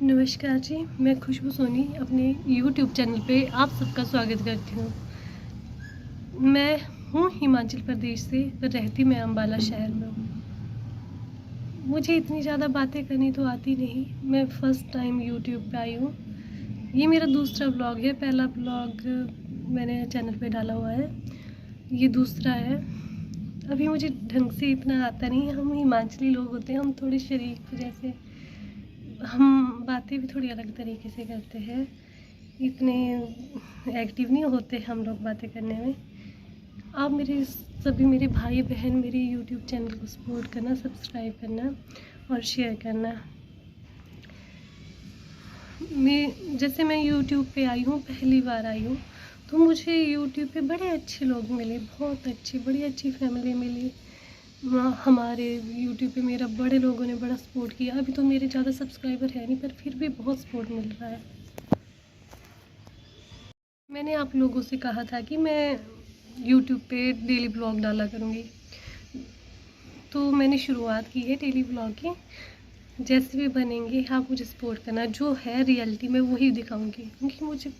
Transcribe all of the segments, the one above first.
नमस्कार जी, मैं खुशबू सोनी अपने यूट्यूब चैनल पे आप सबका स्वागत करती हूँ। मैं हूँ हिमाचल प्रदेश से, पर रहती मैं अम्बाला शहर में हूँ। मुझे इतनी ज़्यादा बातें करनी तो आती नहीं। मैं फ़र्स्ट टाइम यूट्यूब पे आई हूँ। ये मेरा दूसरा ब्लॉग है। पहला ब्लॉग मैंने चैनल पे डाला हुआ है, ये दूसरा है। अभी मुझे ढंग से इतना आता नहीं। हम हिमाचली लोग होते हैं, हम थोड़े शरीफ जैसे, हम बातें भी थोड़ी अलग तरीके से करते हैं। इतने एक्टिव नहीं होते हम लोग बातें करने में। आप मेरे सभी मेरे भाई बहन मेरे यूट्यूब चैनल को सपोर्ट करना, सब्सक्राइब करना और शेयर करना। मैं यूट्यूब पे आई हूँ, पहली बार आई हूँ, तो मुझे यूट्यूब पे बड़े अच्छे लोग मिले, बहुत अच्छी, बड़ी अच्छी फैमिली मिली। हमारे यूट्यूब पे मेरा बड़े लोगों ने बड़ा सपोर्ट किया। अभी तो मेरे ज़्यादा सब्सक्राइबर है नहीं, पर फिर भी बहुत सपोर्ट मिल रहा है। मैंने आप लोगों से कहा था कि मैं यूट्यूब पे डेली ब्लॉग डाला करूँगी, तो मैंने शुरुआत की है डेली ब्लॉग की। जैसे भी बनेंगे आप मुझे सपोर्ट करना। जो है रियलिटी में वही दिखाऊंगी, क्योंकि मुझे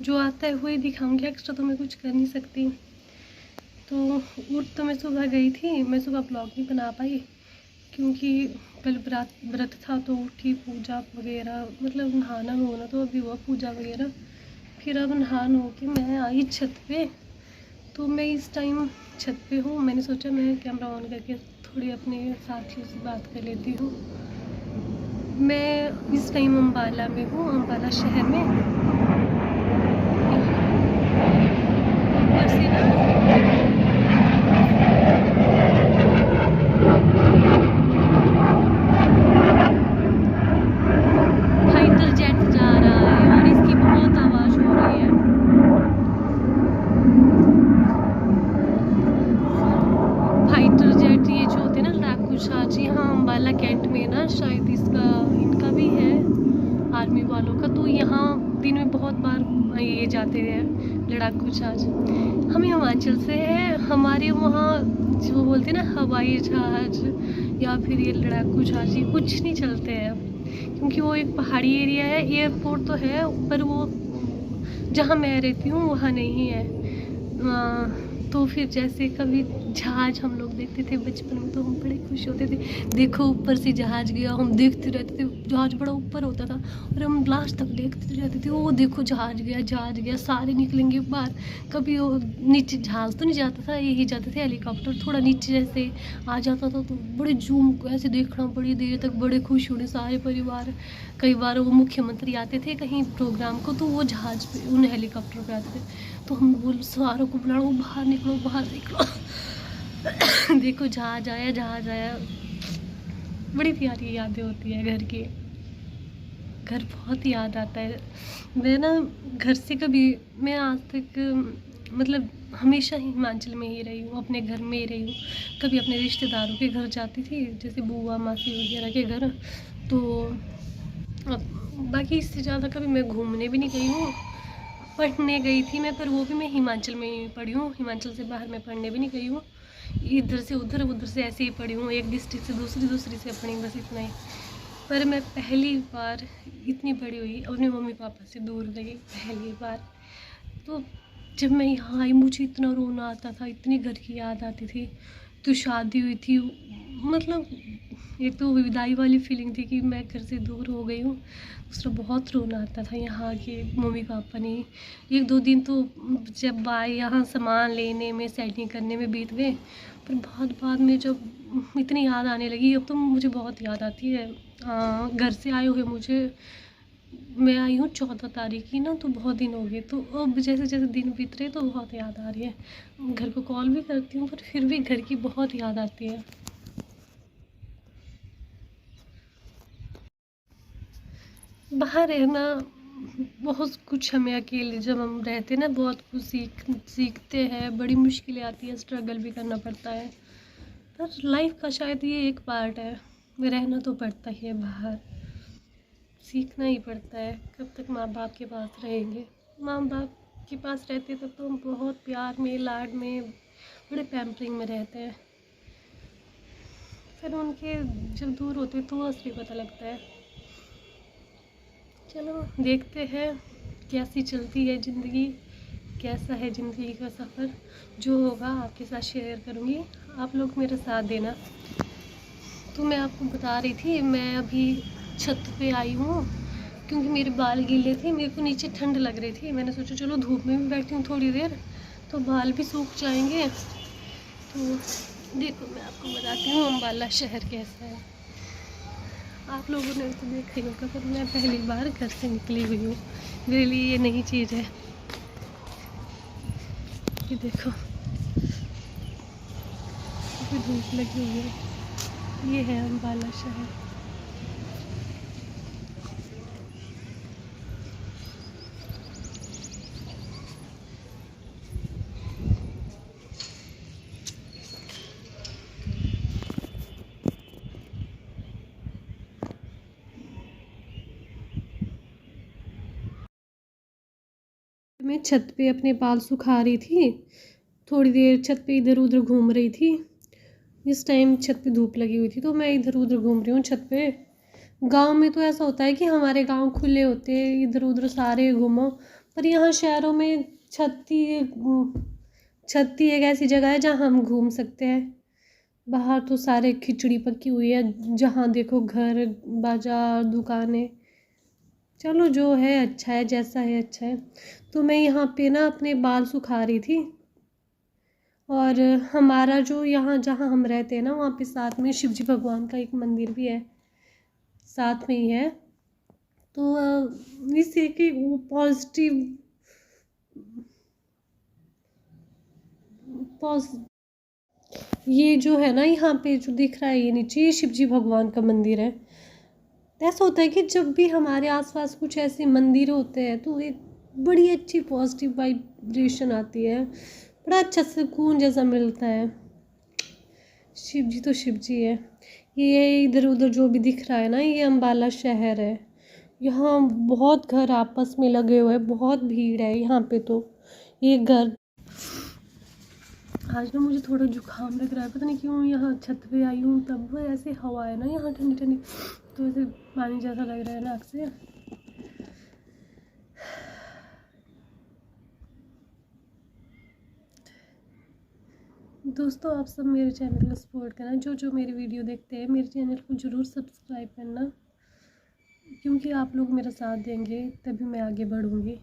जो आता है वही दिखाऊंगी। एक्स्ट्रा तो मैं कुछ कर नहीं सकती। तो उठ तो मैं सुबह गई थी, मैं सुबह ब्लॉग नहीं बना पाई, क्योंकि कल व्रत था। तो उठी, पूजा वगैरह, मतलब नहाना होना तो अभी हुआ, पूजा वगैरह। फिर अब नहा नो के मैं आई छत पे। तो मैं इस टाइम छत पे हूँ। मैंने सोचा मैं कैमरा ऑन करके थोड़ी अपने साथियों से बात कर लेती हूँ। मैं इस टाइम अम्बाला में हूँ, अम्बाला शहर में। ऊपर से ना फाइटर जेट जा रहा है और इसकी बहुत आवाज़ हो रही है। फाइटर जेट ये जो होते हैं ना, लड़ाकू जहाज, यहाँ अम्बाला कैंट में ना शायद इनका भी है, आर्मी वालों का। तो यहाँ दिन में बहुत बार ये जाते हैं लड़ाकू जहाज। हम हिमाचल से हैं, हमारे वहाँ जो बोलते हैं ना हवाई जहाज या फिर ये लड़ाकू जहाज, ये कुछ नहीं चलते हैं, क्योंकि वो एक पहाड़ी एरिया है। एयरपोर्ट तो है, पर वो जहाँ मैं रहती हूँ वहाँ नहीं है। तो फिर जैसे कभी जहाज हम लोग देखते थे बचपन में, तो हम बड़े खुश होते थे। देखो ऊपर से जहाज गया, हम देखते रहते थे। जहाज बड़ा ऊपर होता था और हम लास्ट तक देखते रहते थे। वो देखो जहाज गया, जहाज गया, सारे निकलेंगे बाहर। कभी वो नीचे जहाज तो नहीं जाता था, यही जाते थे हेलीकॉप्टर। थोड़ा नीचे जैसे आ जाता था तो बड़े जूम को ऐसे देखना, बड़ी देर तक बड़े खुश होने सारे परिवार। कई बार वो मुख्यमंत्री आते थे कहीं प्रोग्राम को, तो वो जहाज पे, उन हेलीकॉप्टर पे आते थे। तो हम बोल सारों को बुलाओ, बाहर निकलो, बाहर निकलो। देखो जहाज आया, जहाज आया। बड़ी प्यारी यादें होती है घर की। घर बहुत याद आता है। मैं ना घर से कभी, मैं आज तक मतलब हमेशा ही हिमाचल में ही रही हूँ, अपने घर में ही रही हूँ। कभी अपने रिश्तेदारों के घर जाती थी, जैसे बुआ मासी वगैरह के घर। तो बाकी इससे ज़्यादा कभी मैं घूमने भी नहीं गई हूँ। पढ़ने गई थी मैं, पर वो भी मैं हिमाचल में ही पढ़ी हूँ। हिमाचल से बाहर मैं पढ़ने भी नहीं गई हूँ। इधर से उधर, उधर से ऐसे ही पढ़ी हूँ, एक डिस्ट्रिक्ट से दूसरी, दूसरी से अपनी, बस इतना ही। पर मैं पहली बार इतनी बड़ी हुई अपने मम्मी पापा से दूर गई, पहली बार। तो जब मैं यहाँ आई मुझे इतना रोना आता था, इतनी घर की याद आती थी। तो शादी हुई थी, मतलब एक तो विदाई वाली फीलिंग थी कि मैं घर से दूर हो गई हूँ। दूसरा बहुत रोना आता था यहाँ के मम्मी पापा ने। एक दो दिन तो जब आए यहाँ सामान लेने में, सेटिंग करने में बीत गए। पर बहुत बाद में जब इतनी याद आने लगी, अब तो मुझे बहुत याद आती है। घर से आए हुए मुझे, मैं आई हूँ 14 तारीख की ना, तो बहुत दिन हो गए। तो अब जैसे जैसे दिन बीत रहे तो बहुत याद आ रही है। घर को कॉल भी करती हूँ, पर फिर भी घर की बहुत याद आती है। बाहर रहना बहुत कुछ, हमें अकेले जब हम रहते हैं ना, बहुत कुछ सीखते हैं। बड़ी मुश्किलें आती है, स्ट्रगल भी करना पड़ता है। पर लाइफ का शायद ये एक पार्ट है। रहना तो पड़ता ही है बाहर, सीखना ही पड़ता है। कब तक माँ बाप के पास रहेंगे। माँ बाप के पास रहते तब तो हम बहुत प्यार में, लाड में, बड़े पैम्परिंग में रहते हैं। फिर उनके जब दूर होते तो असली पता लगता है। चलो देखते हैं कैसी चलती है ज़िंदगी, कैसा है ज़िंदगी का सफ़र। जो होगा आपके साथ शेयर करूँगी, आप लोग मेरा साथ देना। तो मैं आपको बता रही थी, मैं अभी छत पे आई हूँ क्योंकि मेरे बाल गीले थे, मेरे को नीचे ठंड लग रही थी। मैंने सोचा चलो धूप में भी बैठी हूँ थोड़ी देर तो बाल भी सूख जाएंगे। तो देखो मैं आपको बताती हूँ अम्बाला शहर कैसा है। आप लोगों ने तो देखा ही होगा, पर मैं पहली बार घर से निकली हुई हूँ, मेरे लिए ये नई चीज़ है। ये देखो अभी धूप लगी हुई है। ये है अम्बाला शहर। मैं छत पे अपने बाल सुखा रही थी, थोड़ी देर छत पे इधर उधर घूम रही थी। इस टाइम छत पे धूप लगी हुई थी तो मैं इधर उधर घूम रही हूँ छत पे। गांव में तो ऐसा होता है कि हमारे गांव खुले होते हैं, इधर उधर सारे घूमो। पर यहाँ शहरों में छत ही एक ऐसी जगह है जहाँ हम घूम सकते हैं। बाहर तो सारे खिचड़ी पकी हुई है, जहाँ देखो घर बाजार दुकानें। चलो जो है अच्छा है, जैसा है अच्छा है। तो मैं यहाँ पे ना अपने बाल सुखा रही थी, और हमारा जो यहाँ जहाँ हम रहते हैं ना वहाँ पे साथ में शिव जी भगवान का एक मंदिर भी है, साथ में ही है। तो इससे कि वो ये जो है ना यहाँ पे जो दिख रहा है ये नीचे, ये शिव जी भगवान का मंदिर है। ऐसा होता है कि जब भी हमारे आसपास कुछ ऐसे मंदिर होते हैं तो एक बड़ी अच्छी पॉजिटिव वाइब्रेशन आती है, बड़ा अच्छा सुकून जैसा मिलता है। शिव जी तो शिव जी है। ये इधर उधर जो भी दिख रहा है ना, ये अम्बाला शहर है। यहाँ बहुत घर आपस में लगे हुए हैं, बहुत भीड़ है यहाँ पे। तो ये घर आज ना मुझे थोड़ा जुकाम लग रहा है, पता नहीं क्यों। यहाँ छत पे आई हूँ तब ऐसे हवा है ना यहाँ ठंडी ठंडी, तो ऐसे पानी जैसा लग रहा है नाक से। दोस्तों आप सब मेरे चैनल को सपोर्ट करना, जो जो मेरी वीडियो देखते हैं मेरे चैनल को ज़रूर सब्सक्राइब करना, क्योंकि आप लोग मेरा साथ देंगे तभी मैं आगे बढ़ूँगी।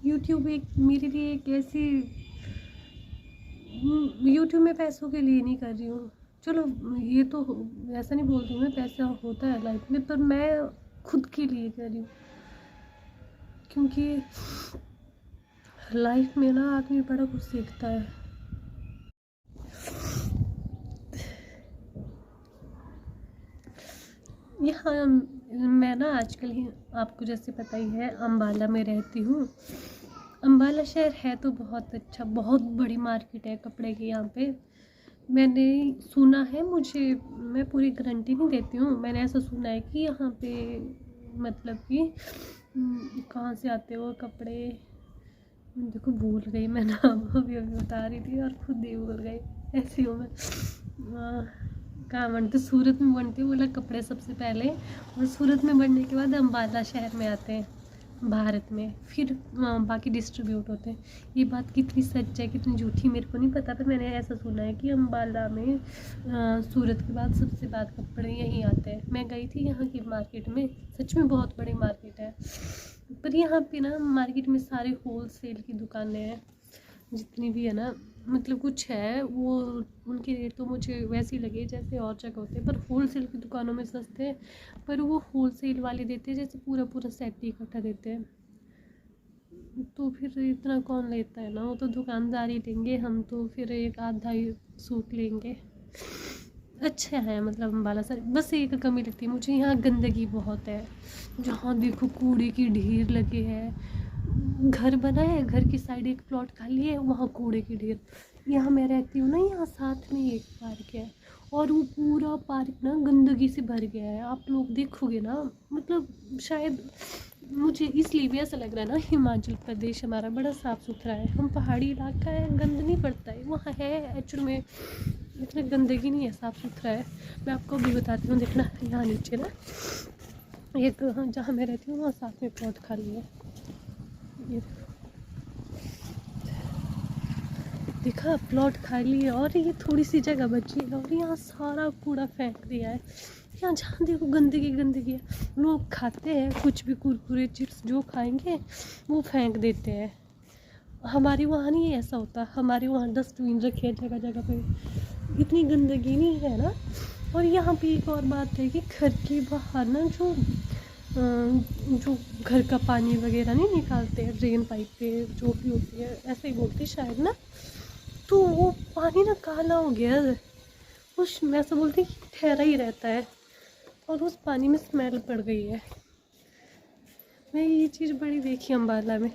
यूट्यूब एक मेरे लिए एक ऐसी, यूट्यूब में पैसों के लिए नहीं कर रही हूँ। चलो ये तो ऐसा नहीं बोलती हूँ मैं, पैसा होता है लाइफ में, पर मैं खुद के लिए कर रही हूँ। क्योंकि लाइफ में ना आदमी बड़ा कुछ सीखता है। यहाँ मैं ना आजकल ही आपको जैसे पता ही है अम्बाला में रहती हूँ। अम्बाला शहर है तो बहुत अच्छा, बहुत बड़ी मार्केट है कपड़े की यहाँ पे। मैंने सुना है, मैं पूरी गारंटी नहीं देती हूँ, मैंने ऐसा सुना है कि यहाँ पे मतलब कि कहाँ से आते हो कपड़े, देखो भूल गई मैं नाम, अभी बता रही थी और खुद ही भूल गई। ऐसी हूँ मैं। कहाँ बनते, सूरत में बनते बोला कपड़े सबसे पहले, और सूरत में बनने के बाद अम्बाला शहर में आते हैं भारत में, फिर बाकी डिस्ट्रीब्यूट होते हैं। ये बात कितनी सच है कितनी झूठी मेरे को नहीं पता, पर मैंने ऐसा सुना है कि अम्बाला में सूरत के बाद सबसे बाद कपड़े यहीं आते हैं। मैं गई थी यहाँ की मार्केट में, सच में बहुत बड़ी मार्केट है। पर यहाँ पे ना मार्केट में सारे होल सेल की दुकानें हैं, जितनी भी है ना, मतलब कुछ है वो, उनके रेट तो मुझे वैसे ही लगे जैसे और जगह होते हैं, पर होल सेल की दुकानों में सस्ते हैं। पर वो होल सेल वाले देते हैं जैसे पूरा पूरा सेट ही इकट्ठा देते हैं, तो फिर इतना कौन लेता है ना, वो तो दुकानदार ही लेंगे, हम तो फिर एक आधा ही सूट लेंगे। अच्छा है मतलब अम्बाला सर, बस एक कमी लगती है मुझे, यहाँ गंदगी बहुत है। जहाँ देखो कूड़े की ढेर लगे हैं, घर बना है, घर की साइड एक प्लॉट खाली है, वहाँ कूड़े की ढेर। यहाँ मैं रहती हूँ ना, यहाँ साथ में एक पार्क है, और वो पूरा पार्क ना गंदगी से भर गया है। आप लोग देखोगे ना, मतलब शायद मुझे इसलिए भी ऐसा लग रहा है ना, हिमाचल प्रदेश हमारा बड़ा साफ़ सुथरा है, हम पहाड़ी इलाका है, गंद नहीं पड़ता है। वहाँ है एक्चुअल में इतनी गंदगी नहीं है, साफ़ सुथरा है। मैं आपको भी बताती हूँ, देखना यहाँ नीचे ना एक जहाँ मैं रहती हूँ वहाँ साथ में प्लॉट खाली है। ये देखा, प्लॉट खाली है और ये थोड़ी सी जगह बची है और यहाँ सारा कूड़ा फेंक दिया है। यहाँ जहाँ देखो गंदगी गंदगी है। लोग खाते हैं कुछ भी, कुरकुरे चिप्स जो खाएंगे वो फेंक देते हैं। हमारे वहाँ नहीं ऐसा होता, हमारे वहाँ डस्टबिन रखे हैं जगह जगह पे, इतनी गंदगी नहीं है ना। और यहाँ पे एक और बात है कि घर के बाहर ना जो घर का पानी वगैरह नहीं निकालते हैं ड्रेन पाइप पे, जो भी होती है ऐसे ही बोलते शायद ना, तो वो पानी ना काला हो गया है। उस मैं ऐसा बोलती कि ठहरा ही रहता है और उस पानी में स्मेल पड़ गई है। मैं ये चीज़ बड़ी देखी अम्बाला में।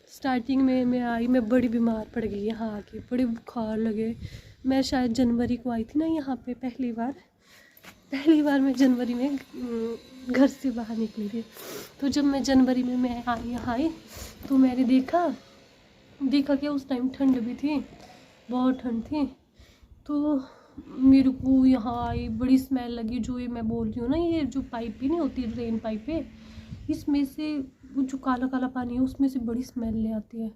स्टार्टिंग में मैं आई, मैं बड़ी बीमार पड़ गई यहाँ आके, बड़े बुखार लगे। मैं शायद जनवरी को आई थी ना यहाँ पे पहली बार मैं जनवरी में घर से बाहर निकली थी। तो जब मैं जनवरी में मैं यहाँ आई तो मैंने देखा कि उस टाइम ठंड भी थी, बहुत ठंड थी। तो मेरे को यहाँ आई बड़ी स्मेल लगी, जो ये मैं बोल रही हूँ ना, ये जो पाइप भी नहीं होती ड्रेन पाइप पे, इसमें से वो जो काला काला पानी है उसमें से बड़ी स्मेल ले आती है।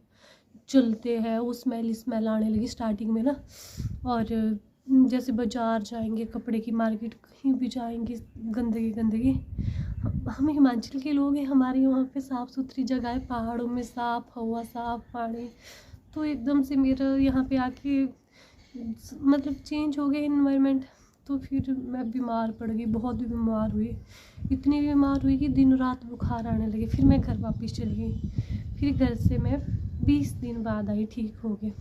चलते हैं वो स्मेल आने लगी स्टार्टिंग में ना। और जैसे बाज़ार जाएंगे, कपड़े की मार्केट कहीं भी जाएंगे, गंदगी। हम हिमाचल के लोग हैं, हमारे यहाँ पे साफ़ सुथरी जगह है, पहाड़ों में साफ़ हवा, साफ़ पानी। तो एकदम से मेरा यहाँ पे आके मतलब चेंज हो गया इन्वायरमेंट। तो फिर मैं बीमार पड़ गई, बहुत बीमार हुई, इतनी बीमार हुई कि दिन रात बुखार आने लगे। फिर मैं घर वापस चली गई। फिर घर से मैं 20 दिन बाद आई, ठीक हो गए।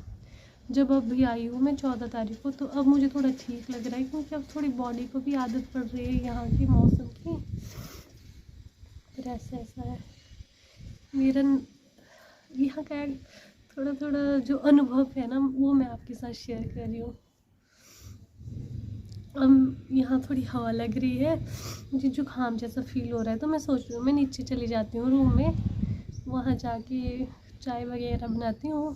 जब अब भी आई हूँ मैं 14 तारीख को, तो अब मुझे थोड़ा ठीक लग रहा है, क्योंकि अब थोड़ी बॉडी को भी आदत पड़ रही है यहाँ के मौसम की। फिर ऐसा है मेरा यहाँ का थोड़ा जो अनुभव है ना, वो मैं आपके साथ शेयर कर रही हूँ। अब यहाँ थोड़ी हवा लग रही है, मुझे जुकाम जैसा फील हो रहा है, तो मैं सोच रही हूँ मैं नीचे चली जाती हूँ रूम में, वहाँ जाके चाय वगैरह बनाती हूँ।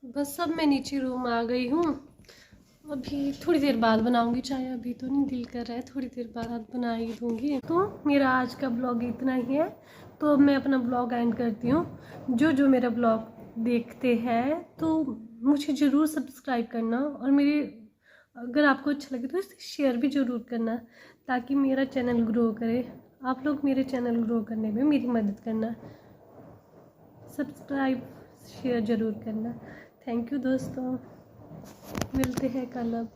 बस अब मैं नीचे रूम आ गई हूँ। अभी थोड़ी देर बाद बनाऊंगी चाय, अभी तो नहीं दिल कर रहा है, थोड़ी देर बाद बना ही दूँगी। तो मेरा आज का ब्लॉग इतना ही है, तो अब मैं अपना ब्लॉग एंड करती हूँ। जो मेरा ब्लॉग देखते हैं तो मुझे ज़रूर सब्सक्राइब करना, और मेरे अगर आपको अच्छा लगे तो इसे शेयर भी ज़रूर करना, ताकि मेरा चैनल ग्रो करे। आप लोग मेरे चैनल ग्रो करने में मेरी मदद करना, सब्सक्राइब शेयर ज़रूर करना। थैंक यू दोस्तों, मिलते हैं कल अब।